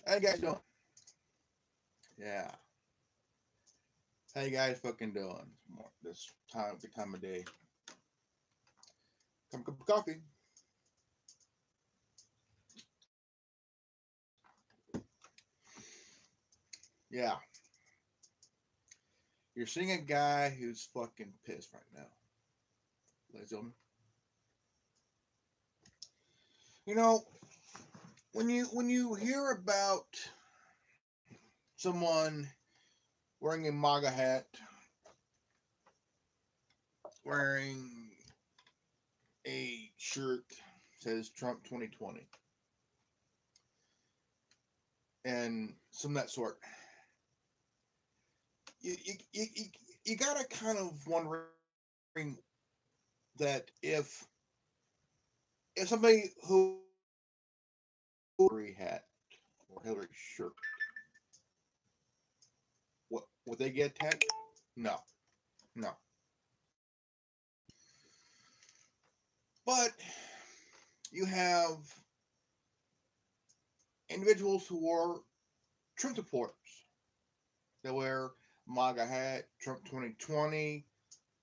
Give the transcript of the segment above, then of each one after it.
How you guys doing? Yeah. How you guys fucking doing? This time, the time of day. Come cup of coffee. Yeah. You're seeing a guy who's fucking pissed right now, ladies and gentlemen. You know, when you hear about someone wearing a MAGA hat, wearing a shirt says Trump 2020, and some of that sort, you gotta kind of wondering that if somebody who Hillary hat or Hillary shirt, what would they get attacked? No, no. But you have individuals who are Trump supporters. They wear MAGA hat, Trump 2020,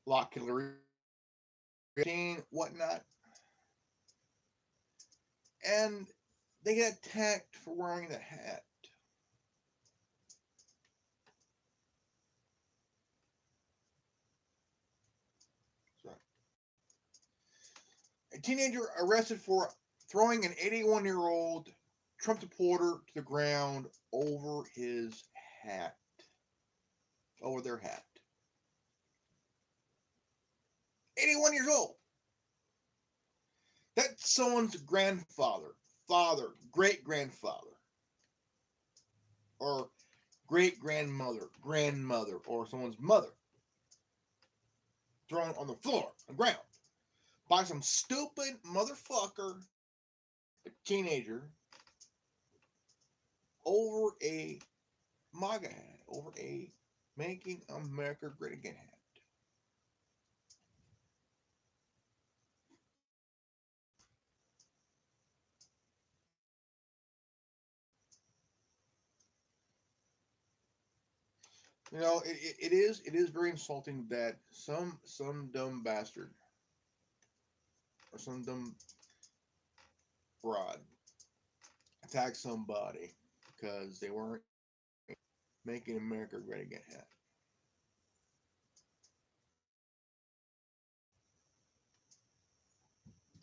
lock Hillary, whatnot, and they get attacked for wearing the hat. So, a teenager arrested for throwing an 81-year-old Trump supporter to the ground over his hat, over their hat. 81 years old. That's someone's grandfather, father, great grandfather, or great grandmother, grandmother, or someone's mother thrown on the floor, on the ground, by some stupid motherfucker, a teenager, over a MAGA hat, over a Making America Great Again hat. You know, it is very insulting that some dumb bastard or some dumb broad attack somebody because they weren't Making America Great Again hat.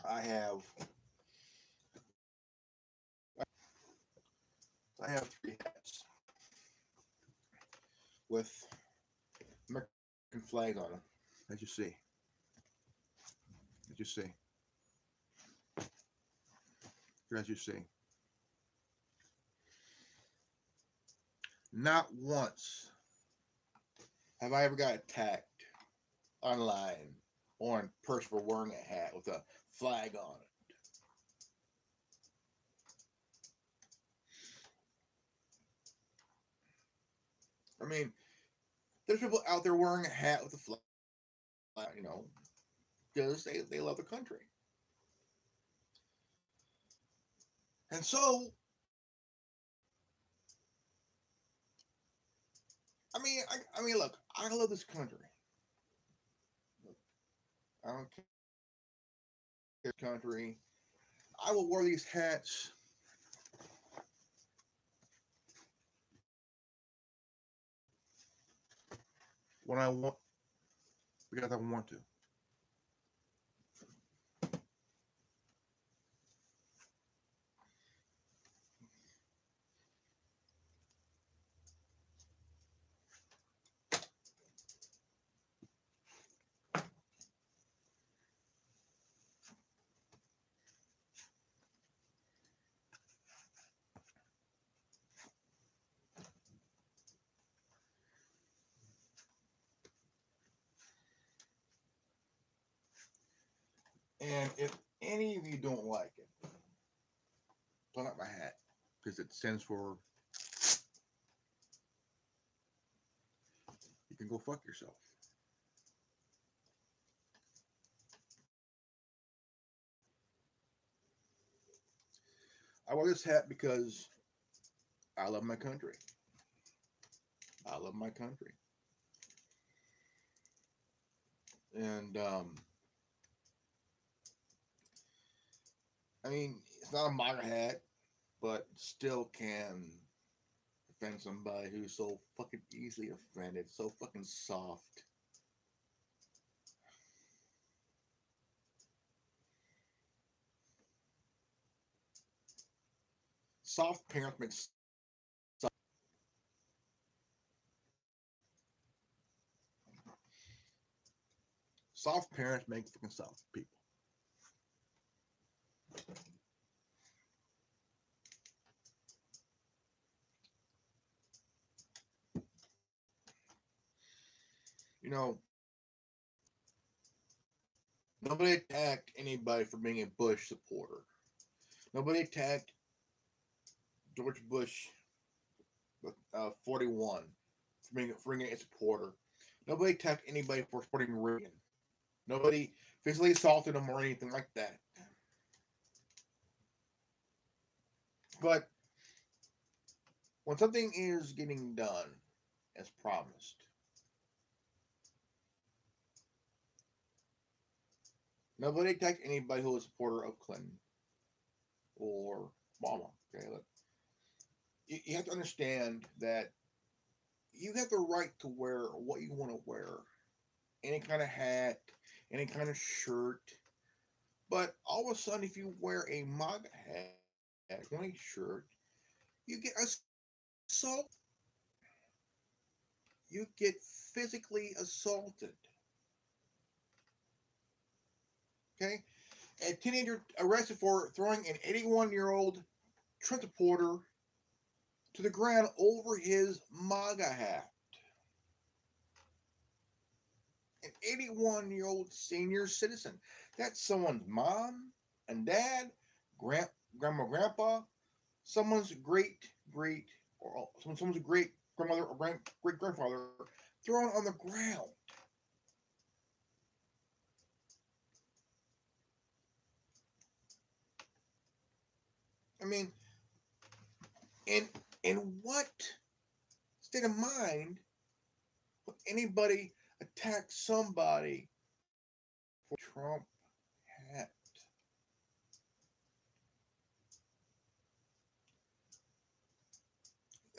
I have I have three hats with American flag on them, as you see, as you see, as you see. Not once have I ever got attacked online or in person for wearing a hat with a flag on it. I mean, there's people out there wearing a hat with a flag, you know, because they love the country. And so, I mean, look, I love this country. I don't care country. I will wear these hats when I want because I want to. And if any of you don't like it, don't like my hat because it stands for you can go fuck yourself. I wear this hat because I love my country. I love my country. And I mean, it's not a MAGA hat, but still can offend somebody who's so fucking easily offended, so fucking soft. Soft parents make soft parents make fucking soft people. You know, nobody attacked anybody for being a Bush supporter. Nobody attacked George Bush, 41, for being a supporter. Nobody attacked anybody for supporting Reagan. Nobody physically assaulted him or anything like that. But when something is getting done as promised, nobody attacked anybody who was a supporter of Clinton or Obama. Okay, look, you have to understand that you have the right to wear what you want to wear, any kind of hat, any kind of shirt. But all of a sudden, if you wear a MAGA hat, white shirt, you get assaulted. You get physically assaulted. Okay? A teenager arrested for throwing an 81-year-old Trump supporter to the ground over his MAGA hat. An 81-year-old senior citizen. That's someone's mom and dad, grandma, grandpa, someone's great, or someone's great grandmother or great grandfather thrown on the ground. I mean, in in what state of mind would anybody attack somebody for Trump hat?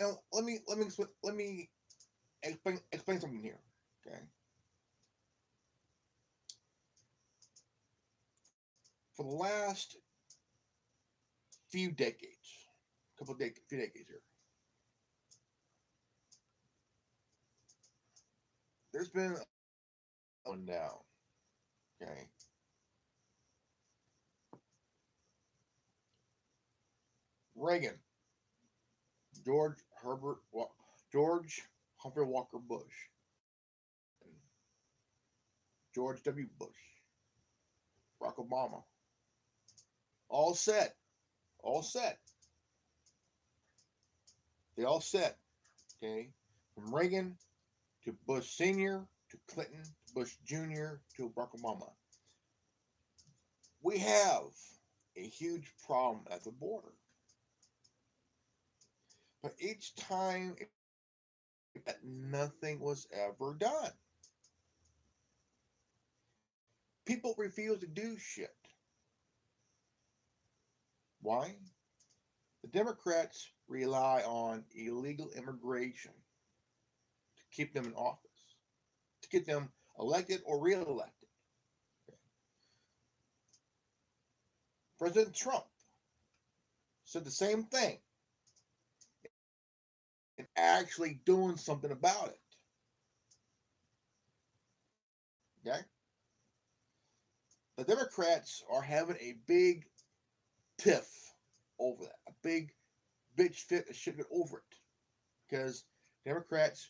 Now let me explain something here. Okay, for the last few decades, few decades here, there's been up and down. Okay, Reagan, George Herbert, George Humphrey Walker Bush, George W. Bush, Barack Obama, all set, all set. They all set. Okay, from Reagan to Bush Senior to Clinton to Bush Jr. to Barack Obama. We have a huge problem at the border. But each time that nothing was ever done. People refuse to do shit. Why? The Democrats rely on illegal immigration to keep them in office, to get them elected or reelected. President Trump said the same thing and actually doing something about it. Okay? The Democrats are having a big tiff over that, a big bitch fit a shit over it, because Democrats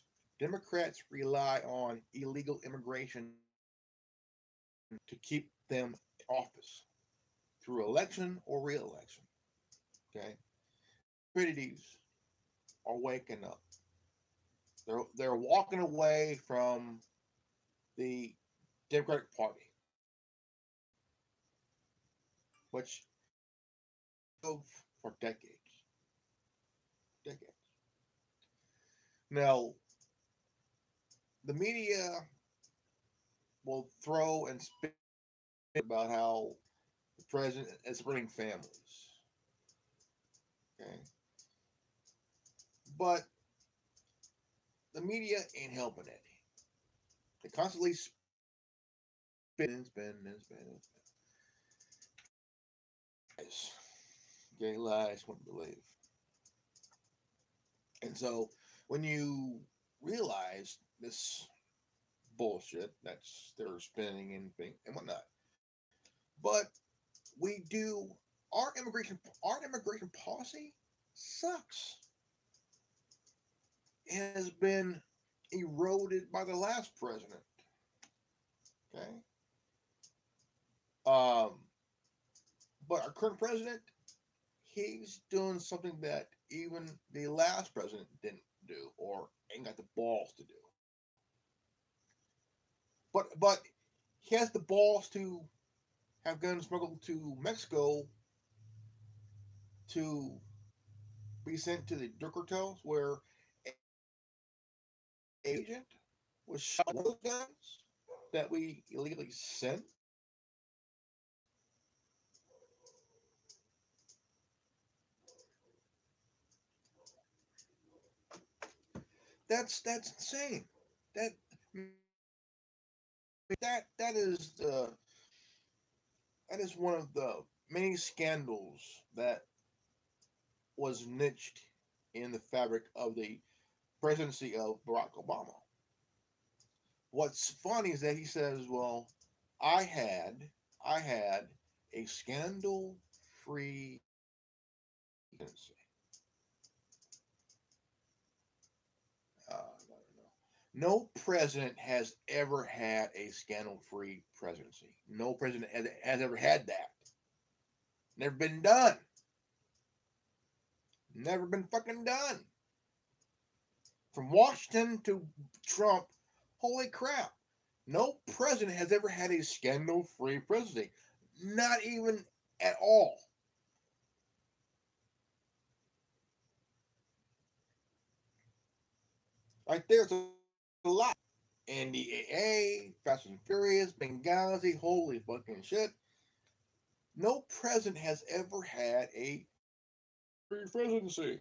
rely on illegal immigration to keep them in office through election or re-election. Okay, stupidities are waking up. They're walking away from the Democratic Party, which for decades. Now, the media will throw and spin about how the president is spreading families. Okay, but the media ain't helping any. They constantly spin and spin and spin and spin. Okay, lies, wouldn't believe. And so when you realize this bullshit that's they're spinning and whatnot, but we do our immigration policy sucks. It has been eroded by the last president. Okay, um, but our current president, he's doing something that even the last president didn't do or ain't got the balls to do. But he has the balls to have guns smuggled to Mexico to be sent to the Dirt cartels where an agent was shot with those guns that we illegally sent. That's insane. That that that is one of the many scandals that was niched in the fabric of the presidency of Barack Obama. What's funny is that he says, "Well, I had I had a scandal-free presidency." No president has ever had a scandal-free presidency. No president has ever had that. Never been done. Never been fucking done. From Washington to Trump, holy crap. No president has ever had a scandal free presidency. Not even at all. Right there's a lot. NDAA, Fast and Furious, Benghazi, holy fucking shit. No president has ever had a free presidency.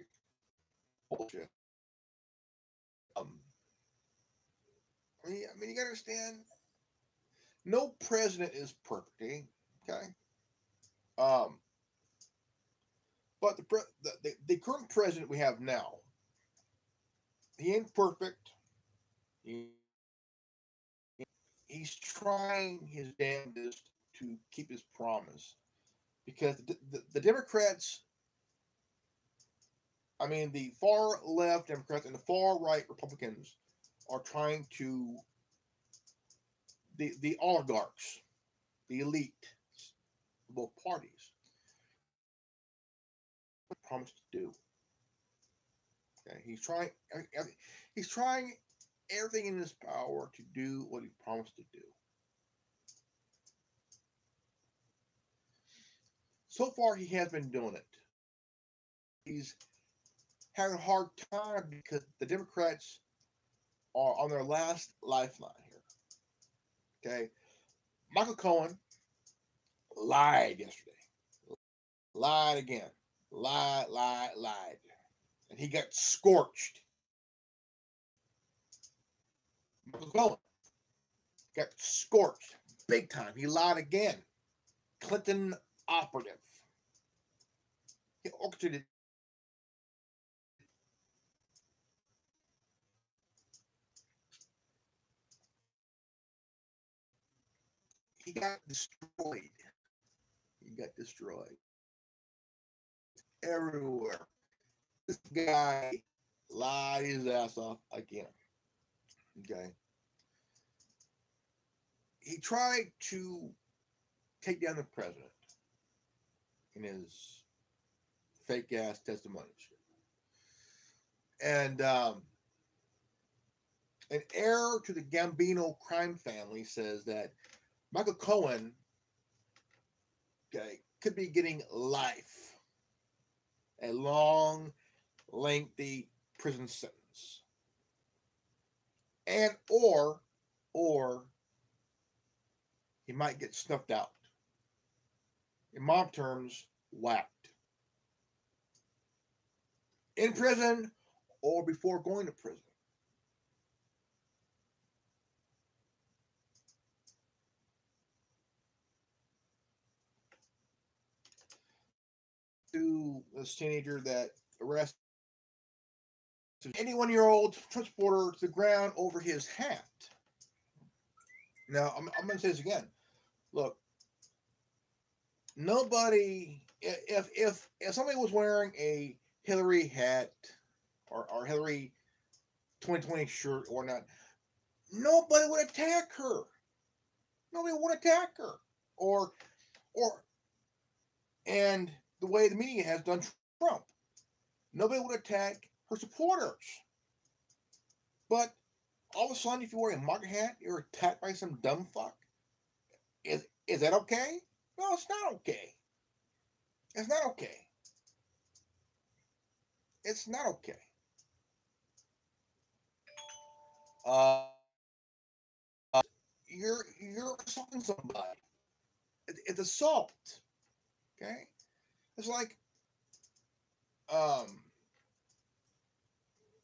Bullshit. Um, I mean, you gotta understand, no president is perfect, eh? Okay? Um, but the current president we have now, he ain't perfect. He, he's trying his damnedest to keep his promise because the Democrats, I mean, the far left Democrats and the far right Republicans are trying to the oligarchs, the elite, of both parties, promised to do. Okay, he's trying everything in his power to do what he promised to do. So far, he has been doing it. He's having a hard time because the Democrats are on their last lifeline here. Okay, Michael Cohen lied yesterday, lied again, lied, and he got scorched. Michael Cohen got scorched big time. He lied again. Clinton operative. He orchestrated. He got destroyed. He got destroyed everywhere. This guy lied his ass off again. Okay. He tried to take down the president in his fake ass testimony. And an heir to the Gambino crime family says that Michael Cohen, okay, could be getting life, a long, lengthy prison sentence. and or he might get snuffed out. In mob terms, whacked. In prison or before going to prison. To this teenager that arrested 81-year-old transporter to the ground over his hat. Now, I'm going to say this again. Look, nobody, if somebody was wearing a Hillary hat or Hillary 2020 shirt or not, nobody would attack her. Nobody would attack her. Or, and the way the media has done Trump, nobody would attack her supporters. But all of a sudden, if you wear a MAGA hat, you're attacked by some dumb fuck. Is that okay? No, it's not okay. It's not okay. It's not okay. Uh, you're assaulting somebody. It's assault. Okay. It's like a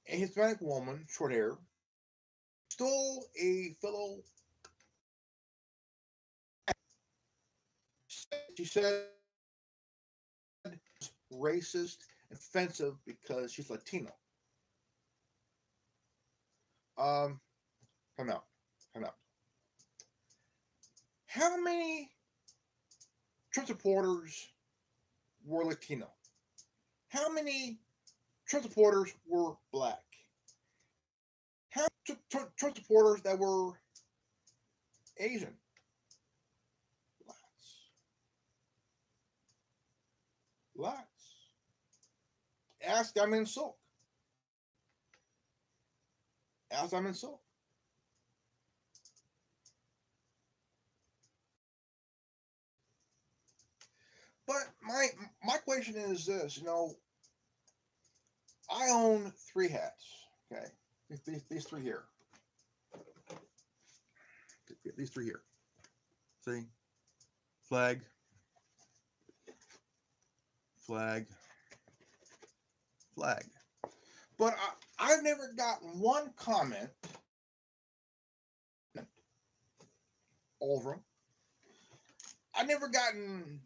Hispanic woman, short hair, stole a fellow. She said racist, offensive because she's Latino. Come out. Come out. How many Trump supporters were Latino? How many Trump supporters were black? How many Trump supporters that were Asian? Lots. Ask Diamond Silk. Ask Diamond Silk. But my question is this, I own 3 hats. Okay, these 3 here. These 3 here. See, flag, flag, flag. But I've never gotten one comment over them. I've never gotten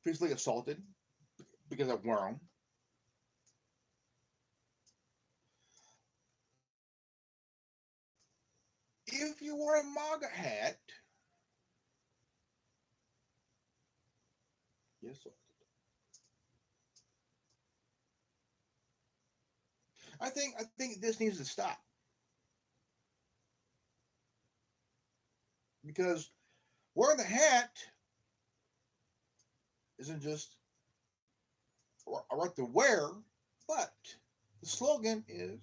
physically assaulted because I wear them. If you wear a MAGA hat, yes, sir. I think this needs to stop because wearing the hat isn't just a right to wear, but the slogan is,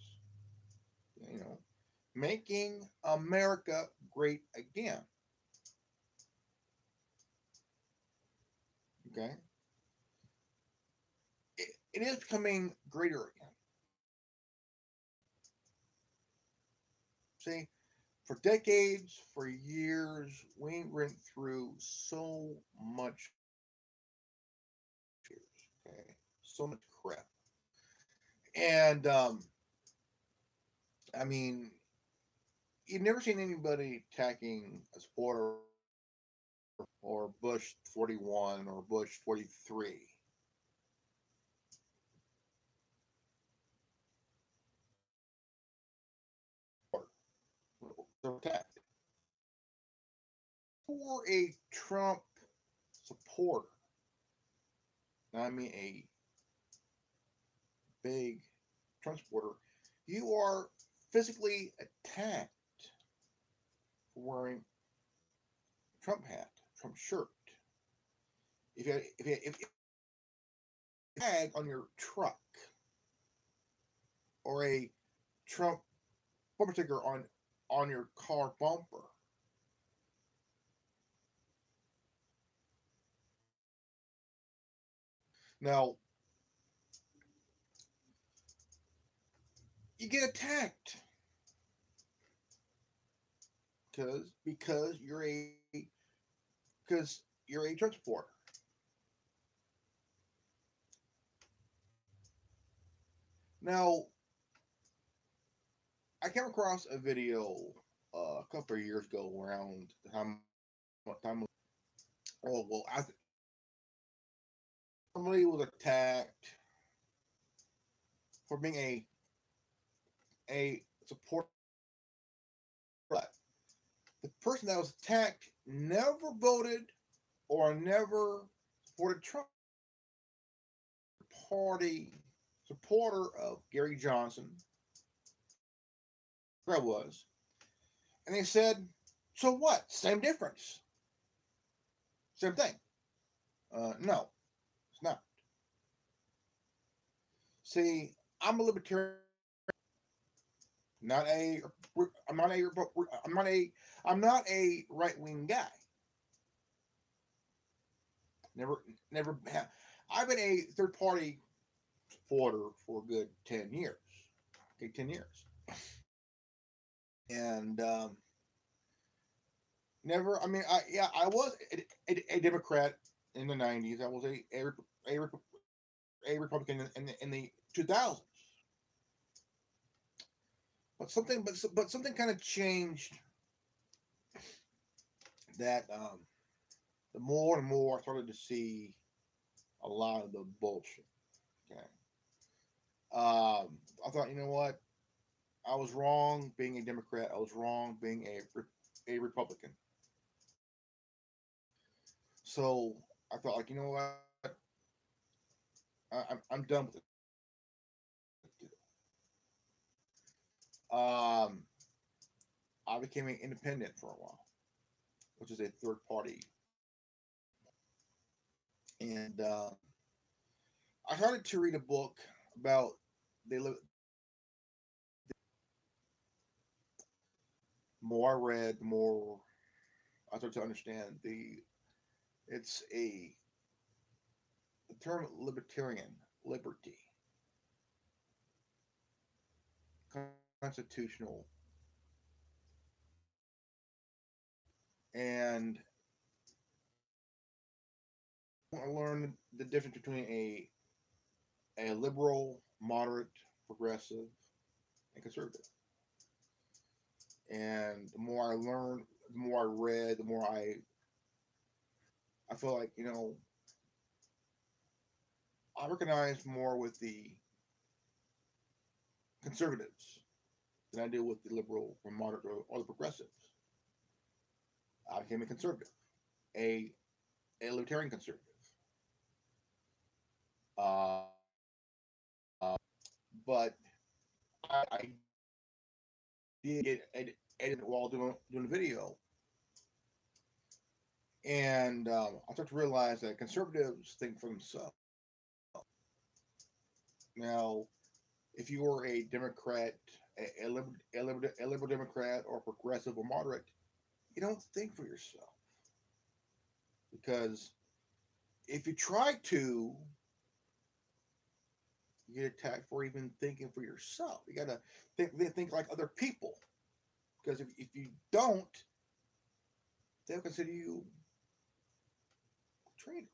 making America great again. Okay, it is becoming greater again. See, for decades, for years, we went through so much, okay, so much crap, and I mean, you've never seen anybody attacking a supporter or Bush 41 or Bush 43. They're attacked. For a Trump supporter, now I mean a big Trump supporter, you are physically attacked for wearing a Trump hat, Trump shirt. If tag on your truck or a Trump bumper sticker on your car bumper, now you get attacked. because you're a Trump supporter. Now, I came across a video a couple of years ago around the time. Oh well, somebody was attacked for being a supporter. But the person that was attacked never voted or never supported Trump. Party supporter of Gary Johnson, where I was, and they said, "So what? Same difference, same thing." No, it's not. See, I'm a libertarian, not a. I'm not a. I'm not a. I'm not a right wing guy. Never, never have. I've been a third party supporter for a good 10 years. Okay, 10 years, and never. I mean, I was a Democrat in the '90s. I was a, a Republican in the 2000s. But something kind of changed that the more and more I started to see a lot of the bullshit. Okay. I thought, you know what? I was wrong being a Democrat. I was wrong being a Republican. So I thought, like, you know what? I'm done with it. I became an independent for a while, which is a third party, and I started to read a book about they live. The more I read, the more I started to understand it's a the term libertarian, liberty, constitutional, and I learned the difference between a liberal, moderate, progressive, and conservative. And the more I learned, the more I read, the more I feel like, I recognize more with the conservatives than I do with the liberal or moderate or the progressives. I became a conservative, a a libertarian conservative. Uh, but I did get edited while doing the video, and I started to realize that conservatives think for themselves. Now, if you were a Democrat, a liberal Democrat, or progressive or moderate, you don't think for yourself because if you try to, you get attacked for even thinking for yourself. You gotta think like other people because if you don't, they'll consider you a traitor.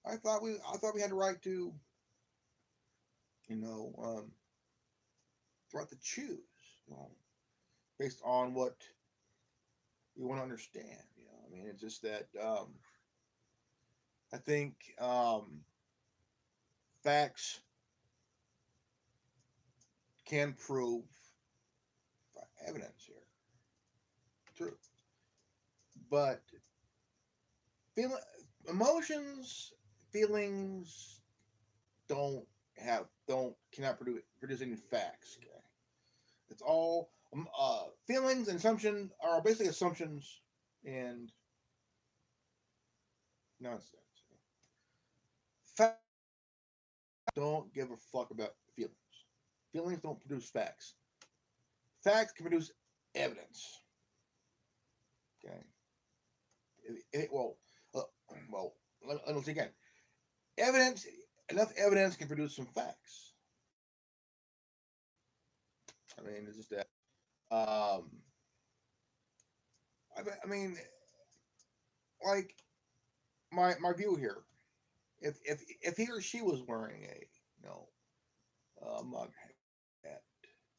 I thought we had the right to you know the right to choose based on what we want to understand. I mean it's just that I think facts can prove evidence here, true, but feel emotions, feelings don't don't cannot produce any facts. Okay, it's all feelings and assumptions are basically assumptions and nonsense. Facts don't give a fuck about feelings. Feelings don't produce facts. Facts can produce evidence. Okay. Well, uh, well. Let me say again. Evidence. Enough evidence can produce some facts. I mean, it's just that. Um, I mean, like my view here. If he or she was wearing a mug hat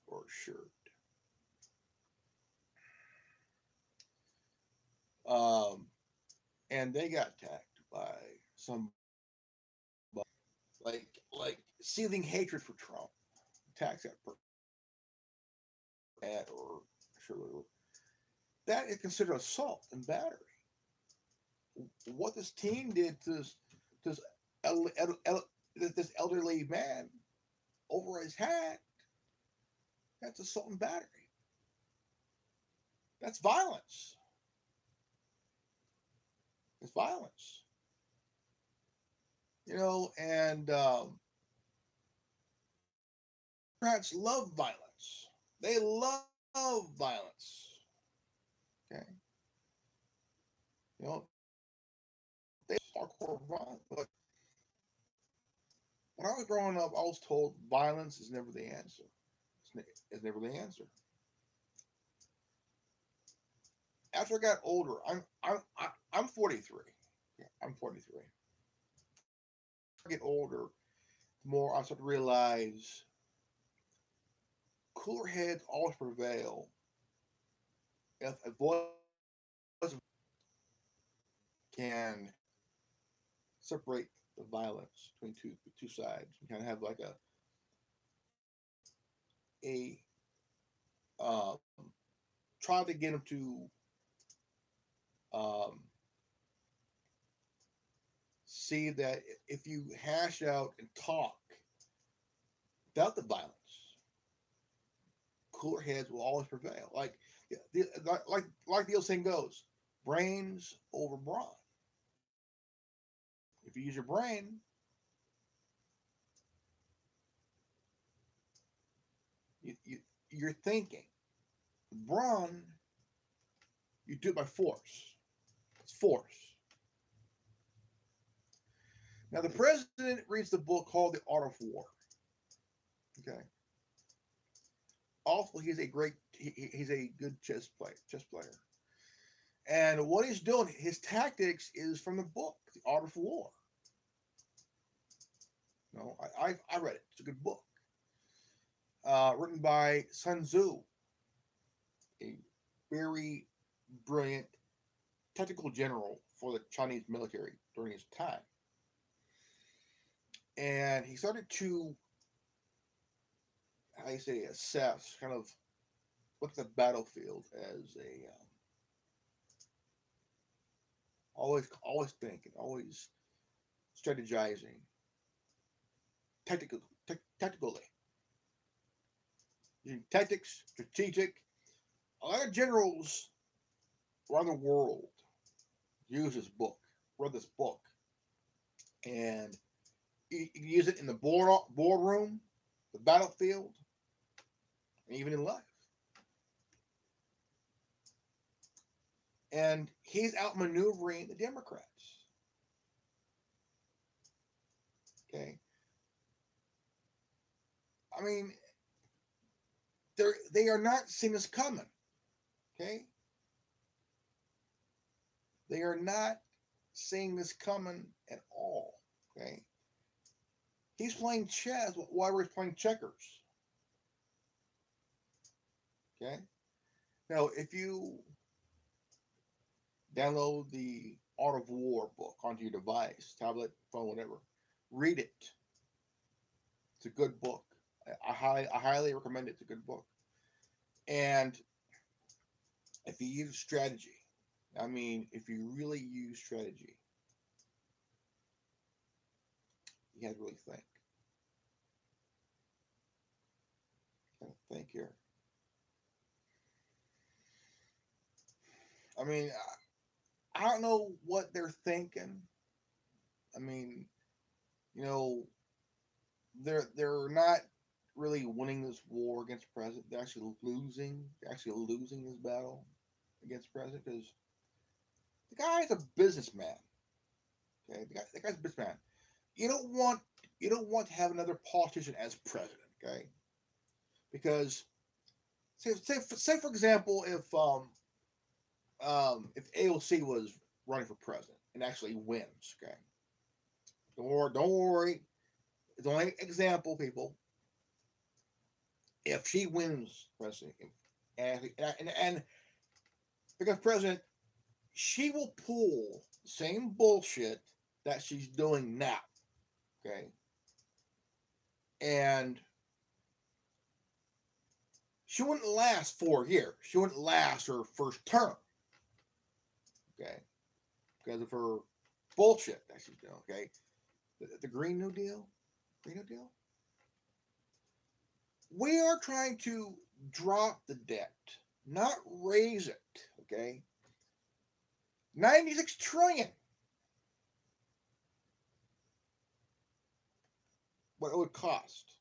or shirt, um, and they got attacked by somebody like seething hatred for Trump, attacks that person at or sure that is considered assault and battery. What this teen did to this el, el, el, this elderly man over his hat, that's assault and battery. That's violence. It's violence. And Democrats love violence. They love violence. Okay, you know they hardcore violence. But when I was growing up, I was told violence is never the answer. It's never the answer. After I got older, I'm 43. Yeah, I'm 43. As I get older, the more I start to realize cooler heads always prevail. If a voice can separate the violence between two sides, you kind of have like a try to get them to um, see that if you hash out and talk without the violence, cooler heads will always prevail. Like the old saying goes, brains over brawn. If you use your brain, you're thinking. Brawn, you do it by force. It's force. Now the president reads the book called The Art of War. Okay. Also, he's a good chess player. And what he's doing, his tactics is from the book, The Art of War. I read it. It's a good book. Written by Sun Tzu, a very brilliant technical general for the Chinese military during his time. And he started to, how you say, assess, kind of look at the battlefield as a always thinking, always strategizing, tactically, using tactics, strategic. A lot of generals around the world use this book, read this book, and you can use it in the boardroom, the battlefield, and even in life. And he's outmaneuvering the Democrats. Okay, I mean, they are not seeing this coming. Okay, they are not seeing this coming at all. Okay, he's playing chess while we're playing checkers. Okay, now if you download the Art of War book onto your device, tablet, phone, whatever, read it. It's a good book. I highly recommend it. It's a good book. And if you use strategy, I mean, if you really use strategy, you have to really think. Kind of think here. I mean, I don't know what they're thinking. I mean, you know, they're not really winning this war against the president. They're actually losing. They're actually losing this battle against the president because the guy is a businessman. Okay, the guy's a businessman. You don't want you don't want to have another politician as president. Okay, because say for example, if AOC was running for president and actually wins, okay, don't worry, it's only an example, people. If she wins president and becomes president, she will pull the same bullshit that she's doing now, okay, and she wouldn't last 4 years. She wouldn't last her first term, okay, because of her bullshit that she's doing, okay. The Green New Deal, Green New Deal. We are trying to drop the debt, not raise it, okay. 96 trillion. What it would cost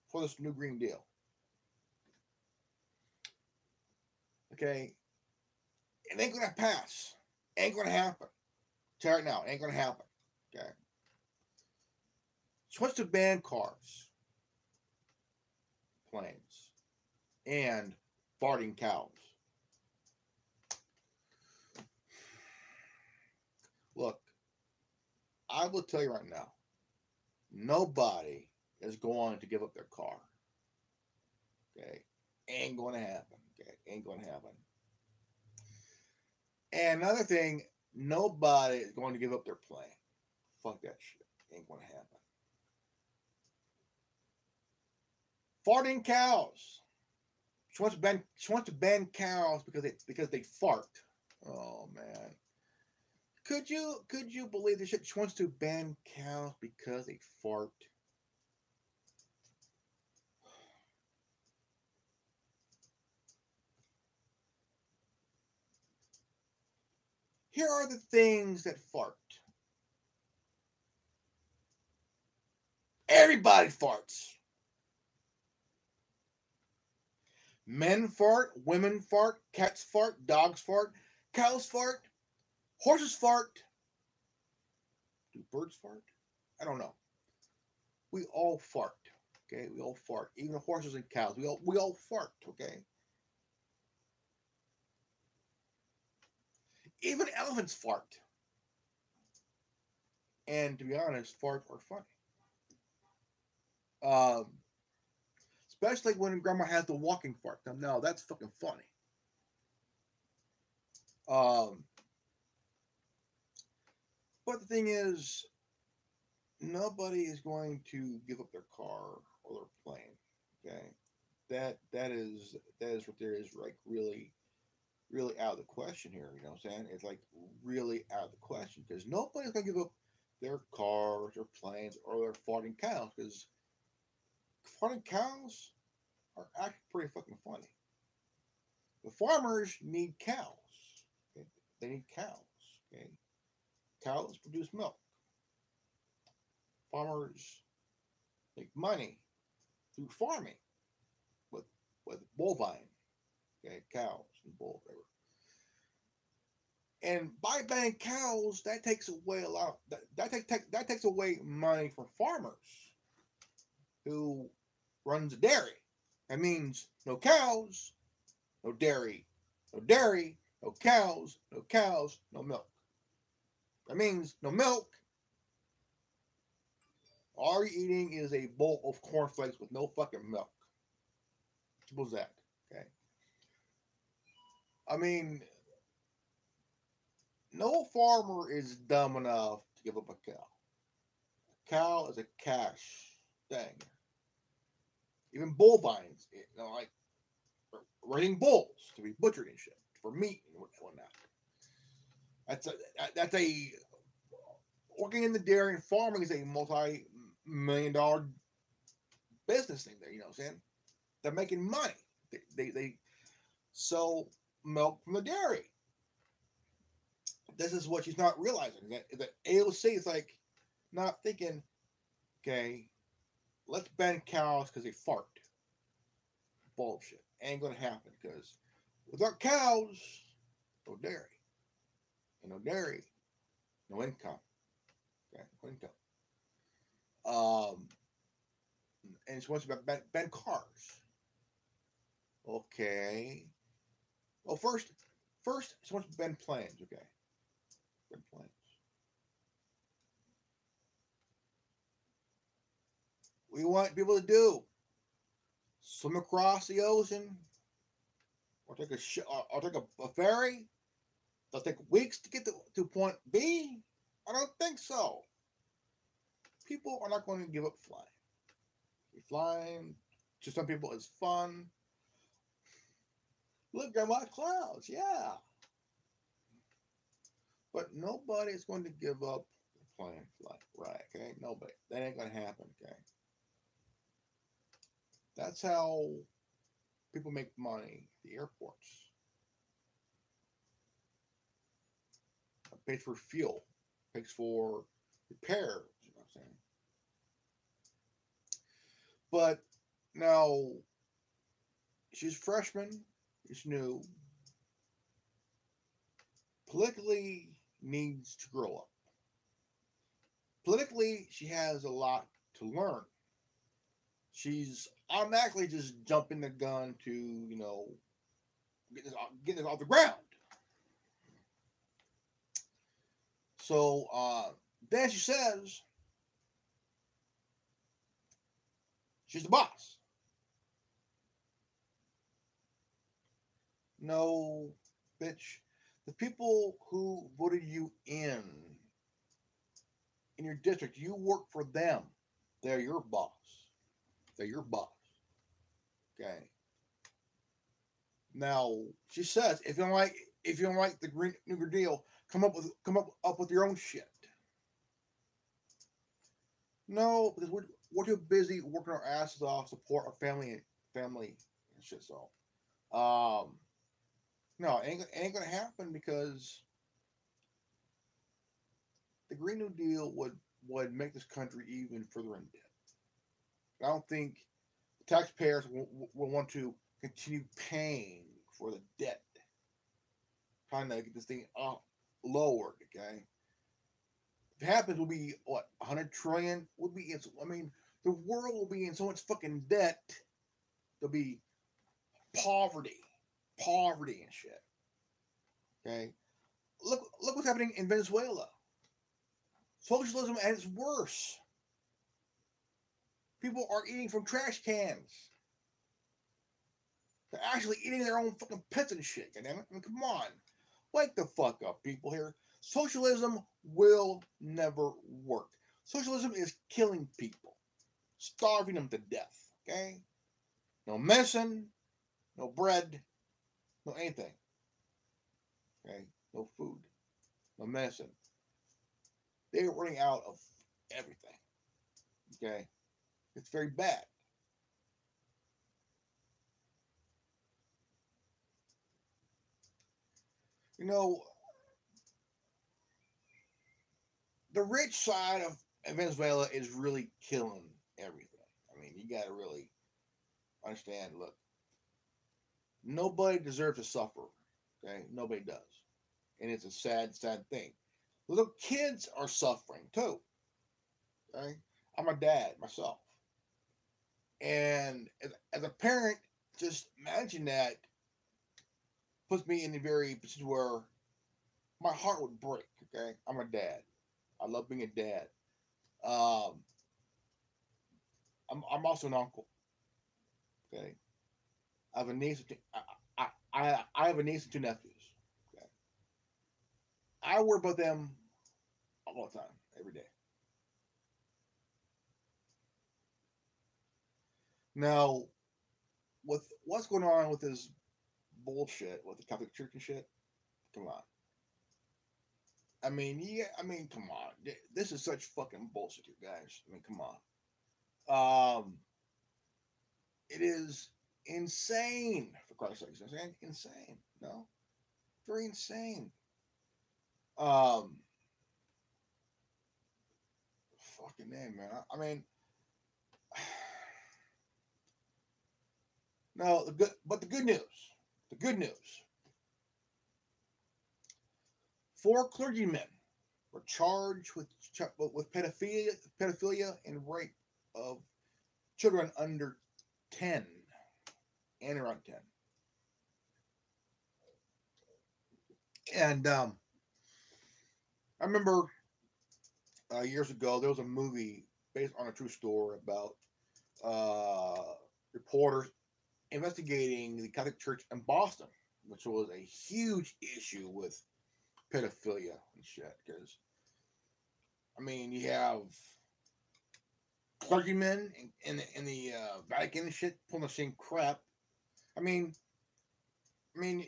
for this new Green Deal, okay. It ain't gonna pass. Ain't gonna happen. Tell it now. Ain't gonna happen. Okay. She wants to ban cars, planes, and farting cows. Look, I will tell you right now, nobody is going to give up their car. Okay. Ain't gonna happen. Okay. Ain't gonna happen. And another thing, nobody is going to give up their plane. Fuck that shit. Ain't gonna happen. Farting cows. She wants to ban cows because they fart. Oh man. Could you believe this shit? She wants to ban cows because they fart. Here are the things that fart. Everybody farts. Men fart, women fart, cats fart, dogs fart, cows fart, horses fart. Do birds fart? I don't know. We all fart. Okay, we all fart. Even horses and cows. We all fart. Okay. Even elephants fart. And to be honest, farts are funny. Especially when grandma has the walking fart. Now that's fucking funny. But the thing is, nobody is going to give up their car or their plane. Okay, that is what there is like really out of the question here. You know what I'm saying? It's like really out of the question because nobody's gonna give up their cars or planes or their farting cows because farting cows are actually pretty fucking funny. The farmers need cows. Okay? They need cows. Okay, cows produce milk. Farmers make money through farming with bovine, okay, cows and bull, whatever. And by banning cows, that takes away a lot. That takes away money from farmers who runs a dairy. That means no cows, no dairy, no dairy, no cows, no milk. That means no milk. All you're eating is a bowl of cornflakes with no fucking milk. Simple as that. Okay. I mean, no farmer is dumb enough to give up a cow. A cow is a cash thing. Even bovines, like raising bulls to be butchered and shit for meat and whatnot. That's a working in the dairy and farming is a multi-million-dollar business thing there. You know what I'm saying? They're making money. They sell milk from the dairy. This is what she's not realizing. That AOC is like not thinking, okay, let's ban cows because they fart. Bullshit. Ain't gonna happen because without cows, no dairy. And no dairy, no income. Okay, no income. And she wants to ban cars. Okay. Well, first, someone's been planes. Okay, been planes. What do you want people to do? Swim across the ocean, or take or take a ferry? They'll take weeks to get to point B. I don't think so. People are not going to give up flying. Flying to some people is fun. Look at my clouds, yeah. But nobody is going to give up flying, right? Okay, nobody. That ain't going to happen. Okay, that's how people make money. The airports it pays for fuel, pays for repairs. You know what I'm saying? But now she's a freshman. She's new. Politically needs to grow up. Politically, she has a lot to learn. She's automatically just jumping the gun to, get this off the ground. So then she says she's the boss. No, bitch. The people who voted you in your district, you work for them. They're your boss. They're your boss. Okay. Now she says, if you don't like the Green New Deal, come up with your own shit. No, because we're too busy working our asses off, support our family and shit. So, no, it ain't gonna happen because the Green New Deal would make this country even further in debt. I don't think the taxpayers will want to continue paying for the debt, trying to get this thing up lowered. Okay, if it happens, we'll be what 100 trillion. We'll be in. I mean, the world will be in so much fucking debt. There'll be poverty, poverty and shit. Okay, look what's happening in Venezuela. Socialism at its worst. People are eating from trash cans. They're actually eating their own fucking pets and shit. Damn it! I mean, come on, wake the fuck up, people here. Socialism will never work. Socialism is killing people, starving them to death. Okay, no medicine, no bread, no anything. Okay, no food, no medicine. They are running out of everything. Okay, it's very bad. You know, the rich side of Venezuela is really killing everything. I mean, you got to really understand. Look, nobody deserves to suffer. Okay, nobody does, and it's a sad, sad thing. Little kids are suffering too. Okay, I'm a dad myself, and as a parent, just imagine that puts me in a very position where my heart would break. Okay, I'm a dad. I love being a dad. Um, I'm also an uncle. Okay, I have a niece. I have a niece and two nephews. Okay, I worry about them all the time, every day. Now, with what's going on with this bullshit with the Catholic Church and shit, come on. I mean, yeah. I mean, come on. This is such fucking bullshit, you guys. I mean, come on. It is insane for Christ's sake. You know what I'm saying? Insane. No, very insane. Um, fucking name, man. I mean, no, the good news, the good news. Four clergymen were charged with pedophilia and rape of children under 10 and around 10. And I remember years ago there was a movie based on a true story about reporters investigating the Catholic Church in Boston, which was a huge issue with pedophilia and shit. Because I mean, you have clergymen in the Vatican and shit pulling the same crap. I mean, I mean,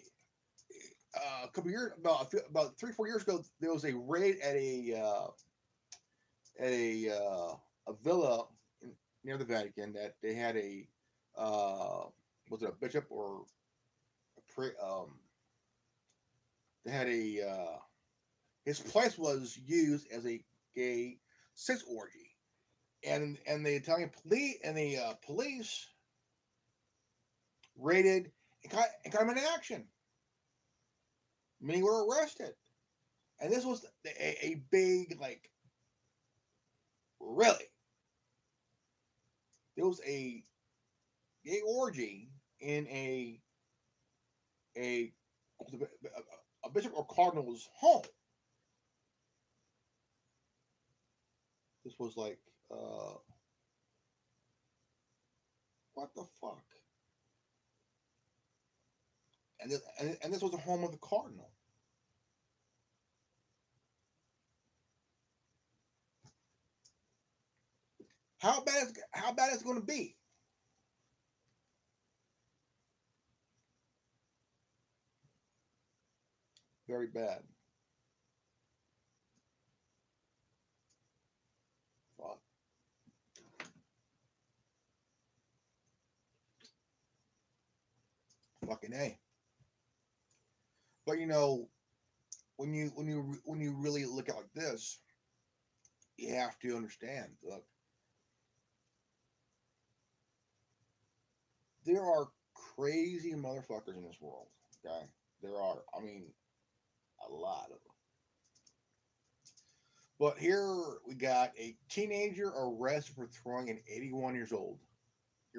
a couple years about 3 or 4 years ago, there was a raid at a villa near the Vatican that they had a was it a bishop or they had a his place was used as a gay sex orgy, and the Italian police raided and got him in action. Many were arrested, and this was a big like really. There was a gay orgy in a a bishop or cardinal's home. This was like, what the fuck? And this was the home of the cardinal. How bad is it going to be? Very bad. Fuck. Fucking A. But you know, when you really look at it like this, you have to understand. Look, there are crazy motherfuckers in this world. Okay, there are. I mean, a lot of them. But here we got a teenager arrested for throwing an 81 year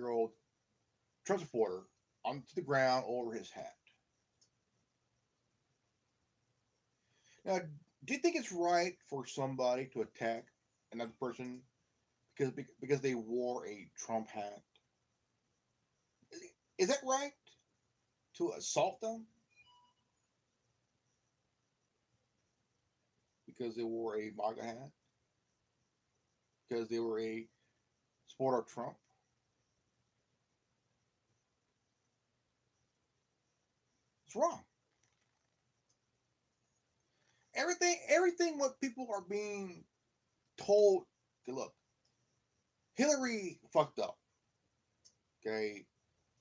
old Trump supporter onto the ground over his hat. Now, do you think it's right for somebody to attack another person because they wore a Trump hat? Is that right to assault them because they wore a MAGA hat? Because they were a supporter of Trump? It's wrong. Everything what people are being told. Okay, look, Hillary fucked up. Okay,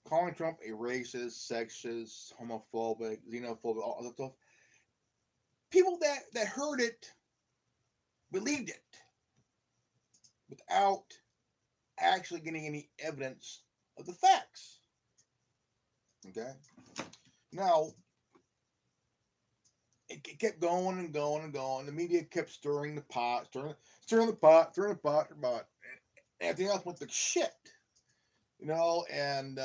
calling Trump a racist, sexist, homophobic, xenophobic, all that stuff. People that heard it believed it without actually getting any evidence of the facts. Okay, now it kept going and going and going. The media kept stirring the pot, stirring the pot, stirring the pot, and everything else went to shit. And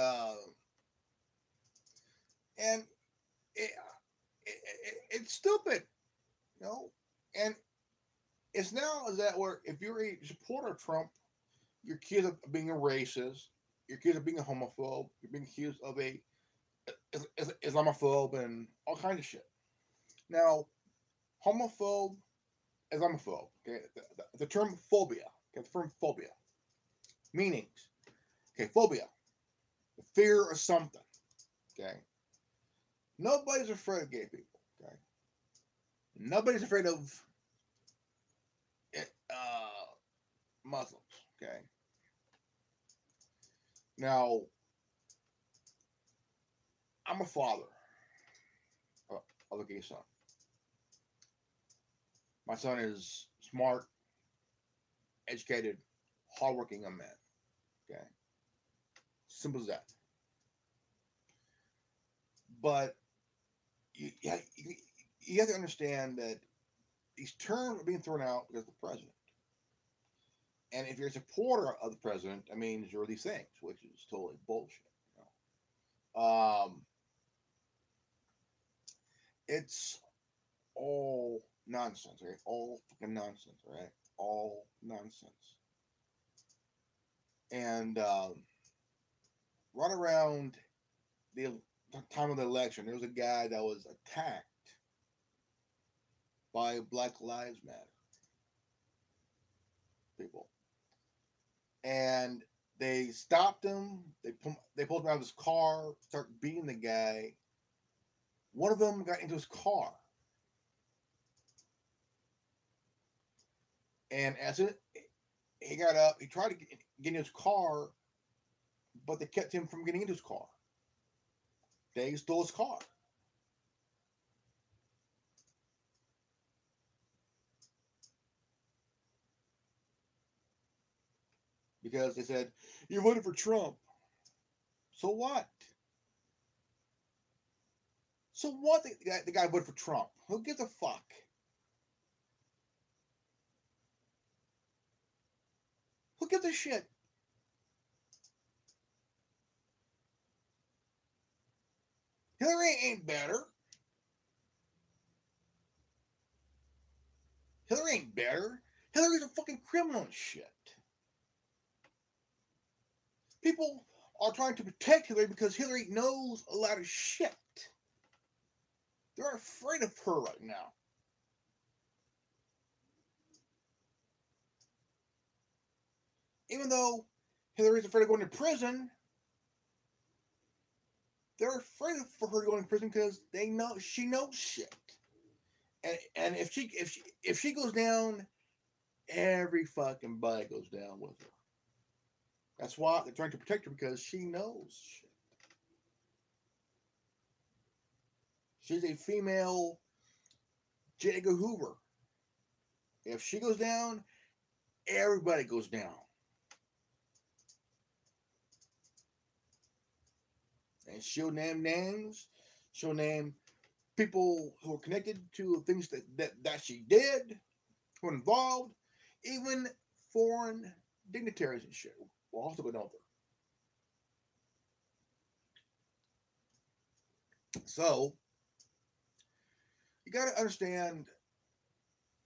it, it's stupid, you know, and it's now is that where if you're a supporter of Trump, you're accused of being a racist, you're accused of being a homophobe, you're being accused of a Islamophobe and all kinds of shit. Now, homophobe, Islamophobe, okay, the term phobia, okay, the term phobia, meanings, okay, phobia, the fear of something, okay. Nobody's afraid of gay people, okay. Nobody's afraid of Muslims, okay. Now, I'm a father of a gay son. My son is smart, educated, hardworking young man. Okay, simple as that. But you have to understand that these terms are being thrown out because of the president. And if you're a supporter of the president, that means there are these things, which is totally bullshit. You know? It's all nonsense, right? All fucking nonsense, right? All nonsense. And right around the time of the election, there was a guy that was attacked by Black Lives Matter people, and they stopped him. They pulled him out of his car, started beating the guy. One of them got into his car, and as he got up, he tried to get in his car, but they kept him from getting into his car. They stole his car. Because they said, you voted for Trump. So what? So what? The guy voted for Trump. Who gives a fuck? Who gives a shit? Hillary ain't better. Hillary ain't better. Hillary's a fucking criminal and shit. People are trying to protect Hillary because Hillary knows a lot of shit. They're afraid of her right now. Even though Hillary's afraid of going to prison, they're afraid for her going to prison because they know she knows shit. And if she goes down, every fucking body goes down with her. That's why they're trying to protect her, because she knows shit. She's a female J. Edgar Hoover. If she goes down, everybody goes down. And she'll name names. She'll name people who are connected to things that she did, who are involved. Even foreign dignitaries and shit will also go down with her. So you got to understand,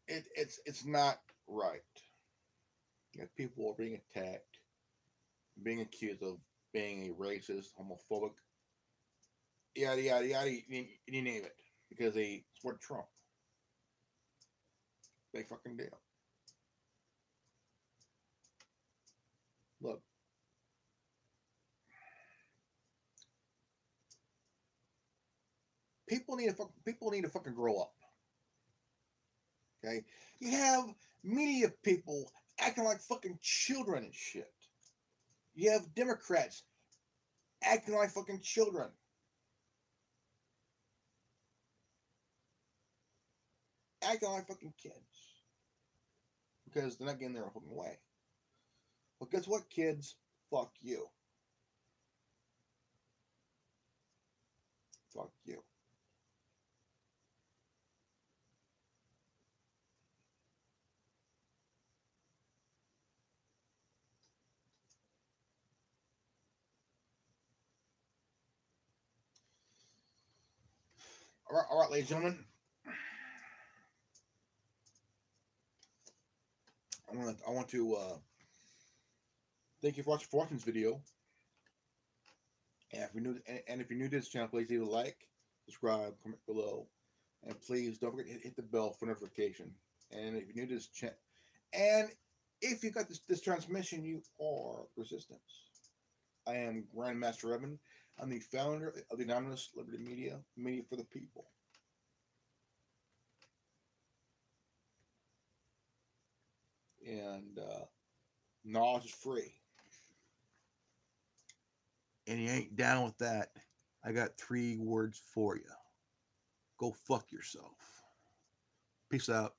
it's not right. If people are being attacked, being accused of being a racist, homophobic, yada yada yada, you name it, because they support Trump. They fucking do. Look, people need to fucking grow up. Okay, you have media people acting like fucking children and shit. You have Democrats acting like fucking children. Acting like fucking kids. Because they're not getting their fucking way. But guess what, kids? Fuck you. Fuck you. All right, ladies and gentlemen. I want to thank you for watching this video. And if you're new to this channel, please leave a like, subscribe, comment below, and please don't forget to hit the bell for notification. And if you're new to this channel, and if you got this transmission, you are resistance. I am Grandmaster Evan. I'm the founder of the Anonymous Liberty Media, media for the people. And knowledge is free. And you ain't down with that, I got 3 words for you. Go fuck yourself. Peace out.